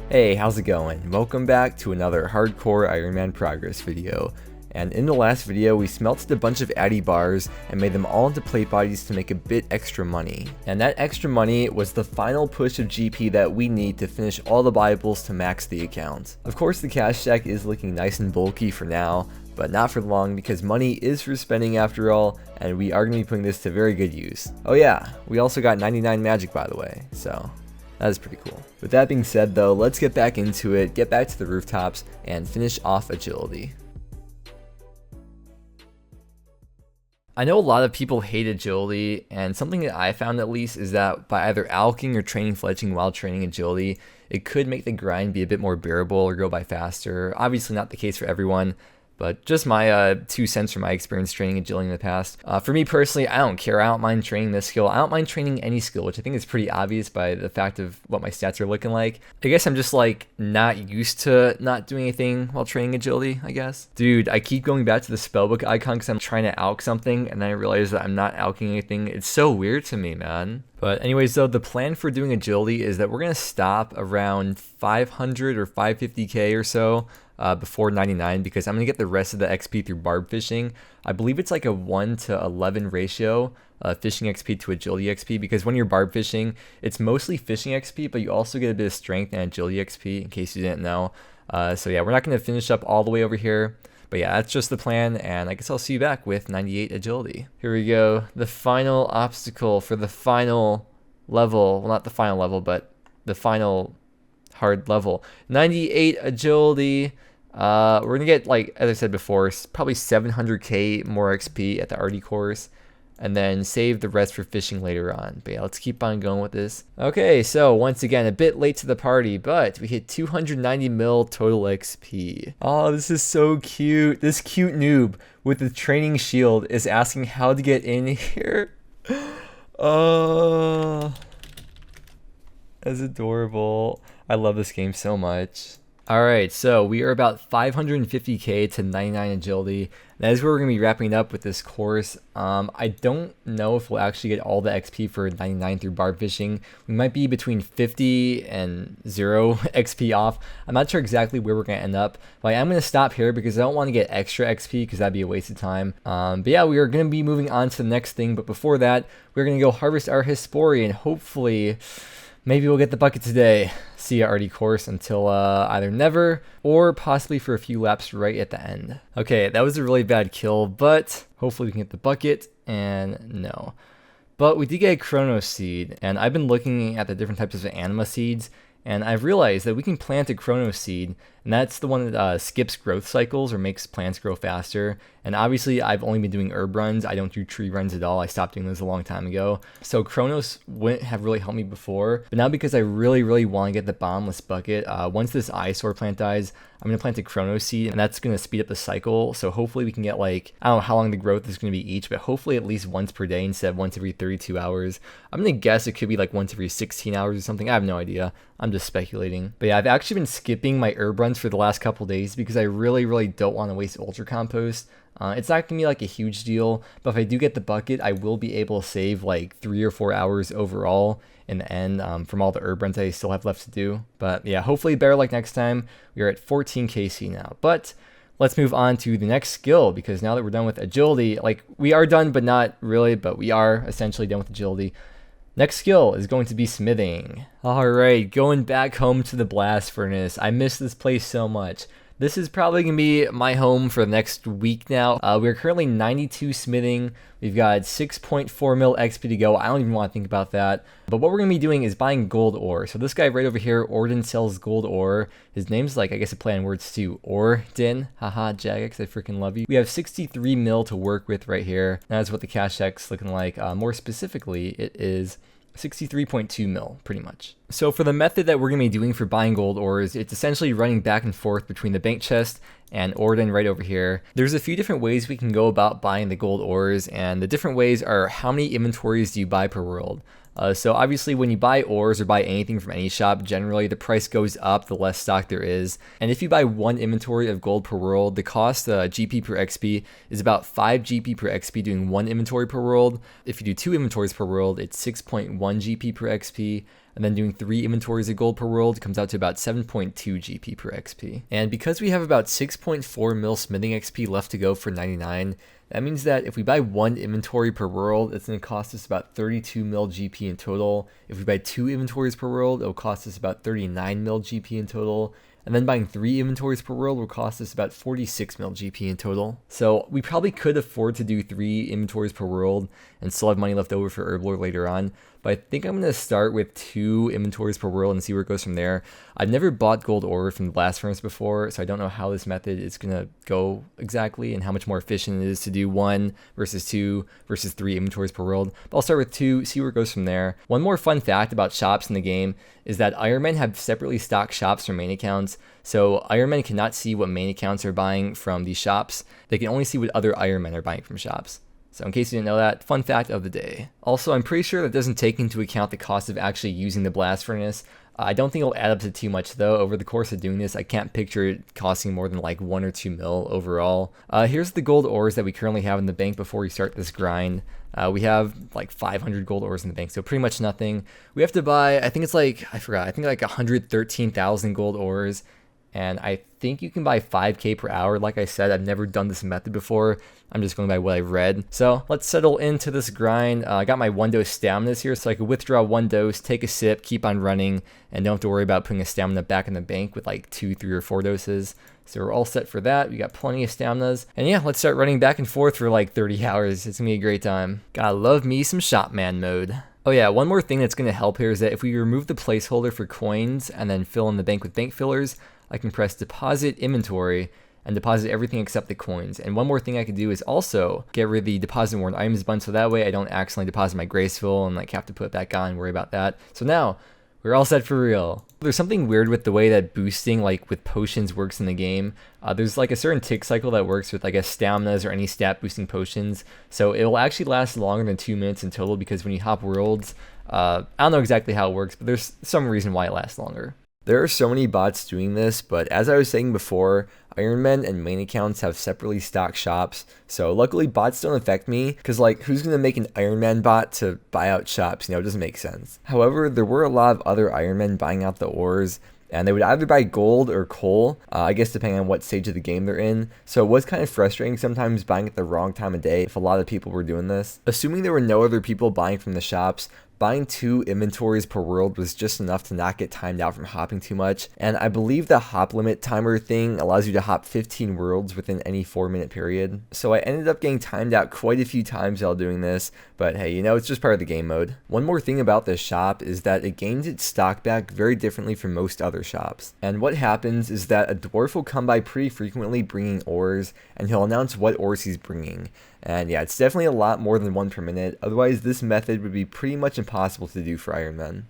Hey, how's it going? Welcome back to another hardcore Iron Man progress video. And in the last video, we smelted a bunch of addy bars and made them all into plate bodies to make a bit extra money. And that extra money was the final push of GP that we need to finish all the Bibles to max the account. Of course, the cash stack is looking nice and bulky for now, but not for long because money is for spending after all, and we are going to be putting this to very good use. Oh yeah, we also got 99 magic by the way, so that is pretty cool. With that being said though, let's get back into it, get back to the rooftops, and finish off agility. I know a lot of people hate agility, and something that I found at least is that by either alching or training fletching while training agility, it could make the grind be a bit more bearable or go by faster. Obviously not the case for everyone, but just my 2 cents from my experience training agility in the past. For me personally, I don't care. I don't mind training this skill. I don't mind training any skill, which I think is pretty obvious by the fact of what my stats are looking like. I guess I'm just like not used to not doing anything while training agility, I guess. Dude, I keep going back to the spellbook icon because I'm trying to alch something, and then I realize that I'm not alching anything. It's so weird to me, man. But anyways, though, the plan for doing agility is that we're going to stop around 500 or 550k or so before 99, because I'm going to get the rest of the XP through barb fishing. I believe it's like a 1 to 11 ratio, fishing XP to agility XP, because when you're barb fishing, it's mostly fishing XP, but you also get a bit of strength and agility XP, in case you didn't know. So yeah, we're not going to finish up all the way over here. But yeah, that's just the plan, and I guess I'll see you back with 98 agility. Here we go, the final obstacle for the final level. Well, not the final level, but the final hard level. 98 agility. We're gonna get, like, as I said before, probably 700k more XP at the RD course, and then save the rest for fishing later on. But yeah, let's keep on going with this. Okay, so once again, a bit late to the party, but we hit 290 mil total XP. Oh, this is so cute. This cute noob with the training shield is asking how to get in here. Oh, that's adorable. I love this game so much. Alright, so we are about 550k to 99 agility. That is where we're going to be wrapping up with this course. I don't know if we'll actually get all the XP for 99 through barb fishing. We might be between 50 and 0 XP off. I'm not sure exactly where we're going to end up, but I'm going to stop here because I don't want to get extra XP because that'd be a waste of time. But yeah, we are going to be moving on to the next thing, but before that, we're going to go harvest our Hesporian. Hopefully, maybe we'll get the bucket today. See ya RD course until either never or possibly for a few laps right at the end. Okay, that was a really bad kill, but hopefully we can get the bucket, and no. But we did get a Chrono Seed, and I've been looking at the different types of Anima Seeds, and I've realized that we can plant a Chrono Seed, and that's the one that skips growth cycles or makes plants grow faster. And obviously I've only been doing herb runs. I don't do tree runs at all. I stopped doing those a long time ago. So Chronos wouldn't have really helped me before, but now because I really want to get the Boundless bucket, once this eyesore plant dies, I'm going to plant a Chrono Seed, and that's going to speed up the cycle. So hopefully we can get, like, I don't know how long the growth is going to be each, but hopefully at least once per day instead of once every 32 hours. I'm going to guess it could be like once every 16 hours or something. I have no idea. I'm just speculating. But yeah, I've actually been skipping my herb runs for the last couple days because I really don't want to waste Ultra Compost. It's not going to be like a huge deal, but if I do get the bucket, I will be able to save like 3 or 4 hours overall in the end from all the herb runs I still have left to do. But yeah, hopefully better luck next time. We are at 14 KC now. But let's move on to the next skill, because now that we're done with agility, like we are done, but not really, but we are essentially done with agility. Next skill is going to be smithing. Alright, going back home to the blast furnace. I miss this place so much. This is probably going to be my home for the next week now. We're currently 92 smithing. We've got 6.4 mil XP to go. I don't even want to think about that. But what we're going to be doing is buying gold ore. So this guy right over here, Orden, sells gold ore. His name's like, I guess a play on words too. Orden. Haha, Jagex, I freaking love you. We have 63 mil to work with right here. That's what the cash check's looking like. More specifically, it is 63.2 mil, pretty much. So for the method that we're going to be doing for buying gold ores, it's essentially running back and forth between the bank chest and Orden right over here. There's a few different ways we can go about buying the gold ores, and the different ways are how many inventories do you buy per world. So obviously when you buy ores or buy anything from any shop, generally the price goes up the less stock there is. And if you buy one inventory of gold per world, the cost GP per XP is about 5 GP per XP doing one inventory per world. If you do 2 inventories per world, it's 6.1 GP per XP. and then doing 3 inventories of gold per world comes out to about 7.2 GP per XP. And because we have about 6.4 mil smithing XP left to go for 99, that means that if we buy 1 inventory per world, it's going to cost us about 32 mil GP in total. If we buy 2 inventories per world, it'll cost us about 39 mil GP in total. And then buying 3 inventories per world will cost us about 46 mil GP in total. So we probably could afford to do 3 inventories per world and still have money left over for Herblore later on. But I think I'm going to start with 2 inventories per world and see where it goes from there. I've never bought gold ore from the blast furnace before, so I don't know how this method is going to go exactly and how much more efficient it is to do 1 versus 2 versus 3 inventories per world. But I'll start with 2, see where it goes from there. One more fun fact about shops in the game is that Ironmen have separately stocked shops for main accounts. So Ironmen cannot see what main accounts are buying from these shops. They can only see what other Ironmen are buying from shops. So in case you didn't know that, fun fact of the day. Also, I'm pretty sure that doesn't take into account the cost of actually using the blast furnace. I don't think it'll add up to too much though. Over the course of doing this, I can't picture it costing more than like 1 or 2 mil overall. Here's the gold ores that we currently have in the bank before we start this grind. We have like 500 gold ores in the bank, so pretty much nothing. We have to buy, I think it's like, I forgot, I think like 113,000 gold ores. And I think you can buy 5k per hour. Like I said, I've never done this method before. I'm just going by what I've read. So let's settle into this grind. I got my 1 dose staminas here, so I could withdraw 1 dose, take a sip, keep on running, and don't have to worry about putting a stamina back in the bank with like 2, 3, or 4 doses. So we're all set for that. We got plenty of staminas. And yeah, let's start running back and forth for like 30 hours. It's gonna be a great time. Gotta love me some shopman mode. Oh yeah, one more thing that's gonna help here is that if we remove the placeholder for coins and then fill in the bank with bank fillers, I can press deposit inventory and deposit everything except the coins. And one more thing I could do is also get rid of the deposit warned items button, so that way I don't accidentally deposit my graceful and like have to put it back on and worry about that. So now we're all set for real. There's something weird with the way that boosting like with potions works in the game. There's like a certain tick cycle that works with, I guess, staminas or any stat boosting potions. So it will actually last longer than 2 minutes in total, because when you hop worlds, I don't know exactly how it works, but there's some reason why it lasts longer. There are so many bots doing this, but as I was saying before, Ironmen and main accounts have separately stocked shops, so luckily bots don't affect me, because like, who's going to make an Ironman bot to buy out shops? You know, it doesn't make sense. However, there were a lot of other Ironmen buying out the ores, and they would either buy gold or coal, I guess depending on what stage of the game they're in. So it was kind of frustrating sometimes buying at the wrong time of day if a lot of people were doing this. Assuming there were no other people buying from the shops, buying 2 inventories per world was just enough to not get timed out from hopping too much, and I believe the hop limit timer thing allows you to hop 15 worlds within any 4-minute period. So I ended up getting timed out quite a few times while doing this, but hey, you know, it's just part of the game mode. One more thing about this shop is that it gains its stock back very differently from most other shops. And what happens is that a dwarf will come by pretty frequently bringing ores, and he'll announce what ores he's bringing. And yeah, it's definitely a lot more than 1 per minute, otherwise this method would be pretty much impossible to do for Ironmen.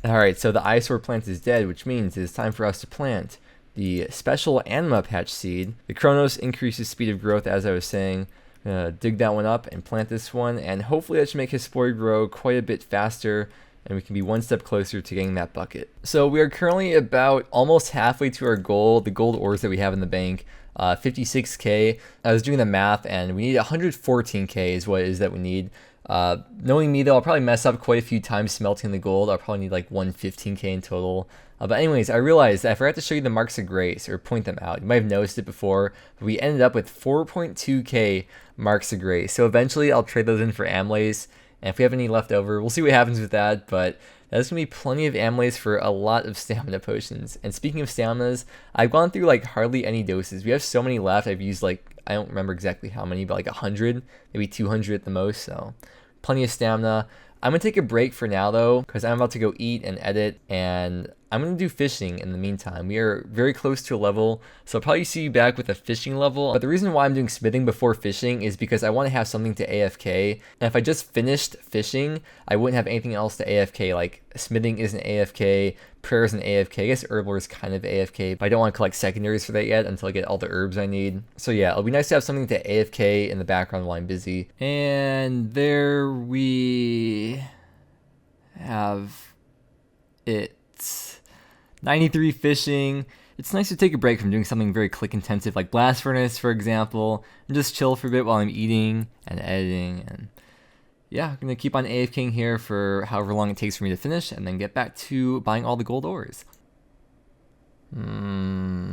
Alright, so the eyesore plant is dead, which means it's time for us to plant the special anima patch seed. The Chronos increases speed of growth, as I was saying. I'm gonna dig that one up and plant this one, and hopefully that should make his spore grow quite a bit faster, and we can be 1 step closer to getting that bucket. So we are currently about almost halfway to our goal, the gold ores that we have in the bank. 56k. I was doing the math, and we need 114k is what it is that we need. Knowing me though, I'll probably mess up quite a few times smelting the gold. I'll probably need like 115k in total. But anyways, I realized that I forgot to show you the marks of grace, or point them out. You might have noticed it before, but we ended up with 4.2k marks of grace. So eventually I'll trade those in for amlays, and if we have any left over, we'll see what happens with that. But there's going to be plenty of amlays for a lot of stamina potions. And speaking of staminas, I've gone through like hardly any doses. We have so many left. I've used like, I don't remember exactly how many, but like 100, maybe 200 at the most. So plenty of stamina. I'm going to take a break for now though, because I'm about to go eat and edit, and I'm going to do fishing in the meantime. We are very close to a level, so I'll probably see you back with a fishing level. But the reason why I'm doing smithing before fishing is because I want to have something to AFK. And if I just finished fishing, I wouldn't have anything else to AFK. Like smithing isn't AFK, prayer isn't AFK. I guess Herblore is kind of AFK, but I don't want to collect secondaries for that yet until I get all the herbs I need. So yeah, it'll be nice to have something to AFK in the background while I'm busy. And there we have it. 93 fishing. It's nice to take a break from doing something very click intensive like blast furnace, for example, and just chill for a bit while I'm eating and editing. And yeah, I'm gonna keep on AFKing here for however long it takes for me to finish, and then get back to buying all the gold ores.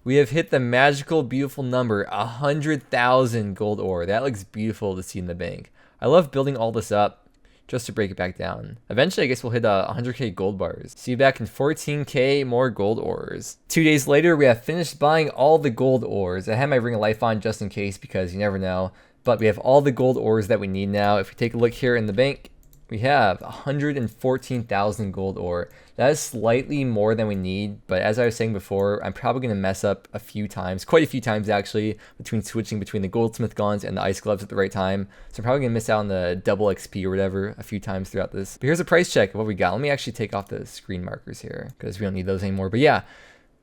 We have hit the magical, beautiful number, 100,000 gold ore. That looks beautiful to see in the bank. I love building all this up just to break it back down. Eventually, I guess we'll hit 100k gold bars. See you back in 14k more gold ores. 2 days later, we have finished buying all the gold ores. I had my Ring of Life on just in case because you never know. But we have all the gold ores that we need now. If we take a look here in the bank, we have 114,000 gold ore. That is slightly more than we need, but as I was saying before, I'm probably going to mess up a few times, quite a few times actually, between switching between the goldsmith gaunts and the ice gloves at the right time. So I'm probably going to miss out on the double XP or whatever a few times throughout this. But here's a price check of what we got. Let me actually take off the screen markers here because we don't need those anymore. But yeah,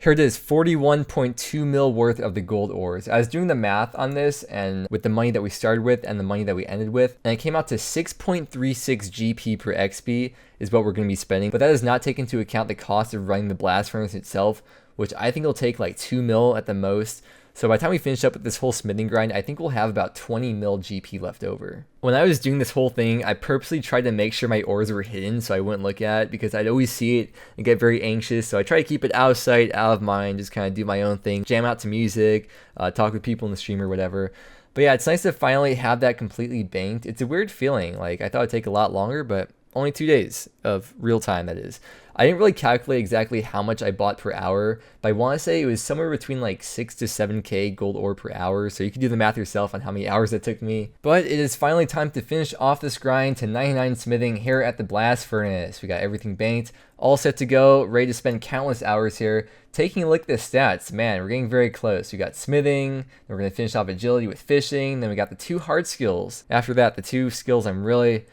here it is, 41.2 mil worth of the gold ores. I was doing the math on this and with the money that we started with and the money that we ended with, and it came out to 6.36 GP per XP is what we're going to be spending. But that does not take into account the cost of running the blast furnace itself, which I think will take like 2 mil at the most. So by the time we finish up with this whole smithing grind, I think we'll have about 20 mil GP left over. When I was doing this whole thing, I purposely tried to make sure my ores were hidden so I wouldn't look at it because I'd always see it and get very anxious. So I try to keep it out of sight, out of mind, just kind of do my own thing, jam out to music, talk with people in the stream or whatever. But yeah, it's nice to finally have that completely banked. It's a weird feeling. Like I thought it'd take a lot longer, but only 2 days of real time, that is. I didn't really calculate exactly how much I bought per hour, but I want to say it was somewhere between like 6 to 7k gold ore per hour, so you can do the math yourself on how many hours it took me. But it is finally time to finish off this grind to 99 smithing here at the blast furnace. We got everything banked, all set to go, ready to spend countless hours here. Taking a look at the stats, man, we're getting very close. We got smithing, then we're going to finish off agility with fishing, then we got the 2 hard skills. After that, the 2 skills I'm really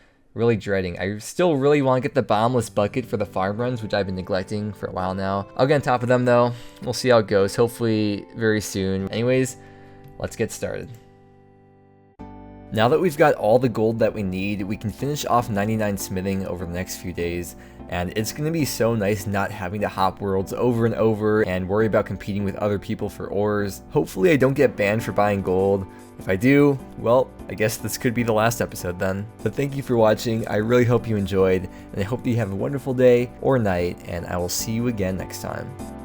dreading. I still really want to get the bombless bucket for the farm runs, which I've been neglecting for a while now. I'll get on top of them though. We'll see how it goes, hopefully very soon. Anyways, let's get started. Now that we've got all the gold that we need, we can finish off 99 smithing over the next few days, and it's going to be so nice not having to hop worlds over and over and worry about competing with other people for ores. Hopefully I don't get banned for buying gold. If I do, well, I guess this could be the last episode then. But thank you for watching, I really hope you enjoyed, and I hope that you have a wonderful day or night, and I will see you again next time.